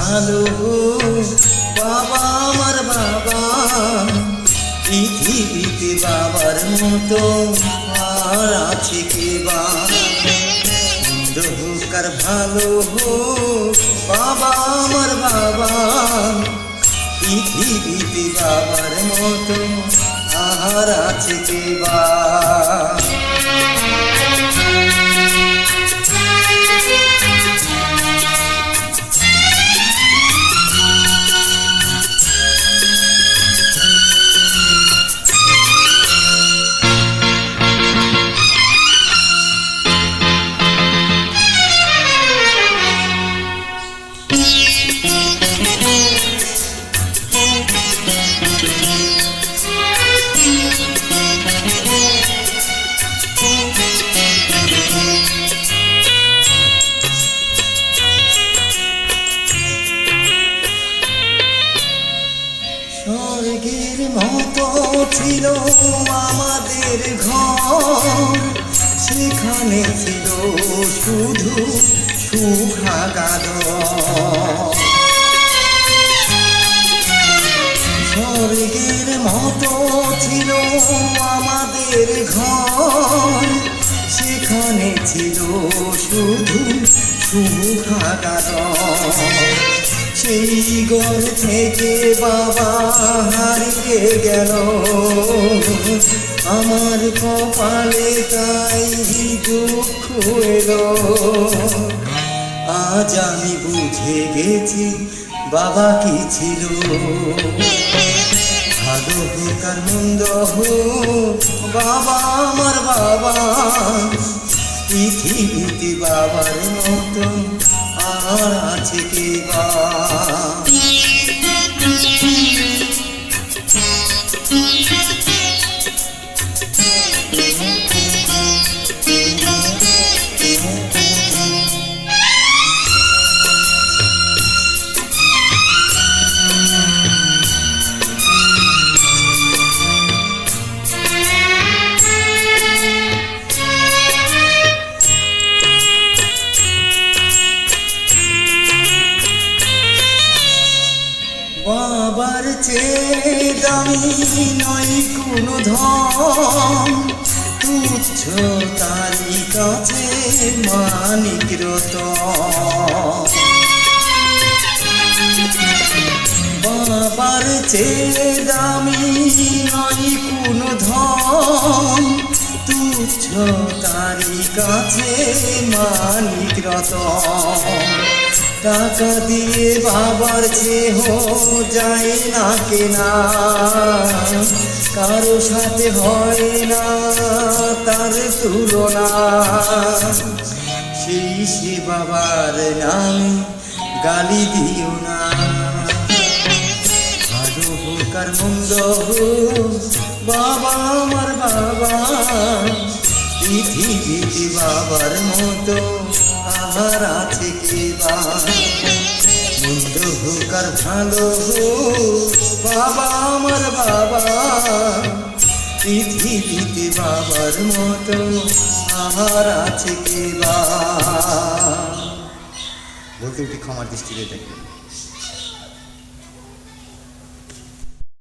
ভালো বাবা আমার বাবা, পৃথিবীতে বাবার মতো আর আছে কে বা। মন্দ হোক আর ভালো হোক বাবা আমার বাবা, পৃথিবীতে বাবার মতো আর আছে কে বা। স্বর্গের মতো ছিল আমাদের ঘর, সেখানে ছিল শুধু সুখাগার। স্বর্গের মতো ছিল আমাদের ঘর, সেখানে ছিল শুধু সুখাগার। সেই ঘর থেকে বাবা হারিয়ে গেল, আমার কপালে তাই দুঃখ এলো। আজ আমি বুঝে গেছি বাবা কি ছিল। ভালো হোক আর মন্দ হোক বাবা আমার বাবা, পৃথিবীতে বাবার মতো আর আছে কে বা। বাবার চেয়ে দামি নয় কোনো ধন, তুচ্ছ তারি কাছে মানিক রতন। বাবার চেয়ে দামি নয় কোনো ধন, তুচ্ছ তারি কাছে মানিক রতন। টাকা দিয়ে বাবার চেহ যায় না কেনা, কারো সাথে হয় না তার তুলনা। সেই সে বাবার নামে গালি দিও না। ভালো হোক আর মন্দ হোক বাবা আমার বাবা, পৃথিবীতে বাবার মতো আর আছে কে বা। মন্দ হোক আর ভালো হোক বাবা আমার বাবা, পৃথিবীতে বাবার মতো আর আছে কে বা। বলতে উঠি ক্ষমার দৃষ্টিতে দেখবেন।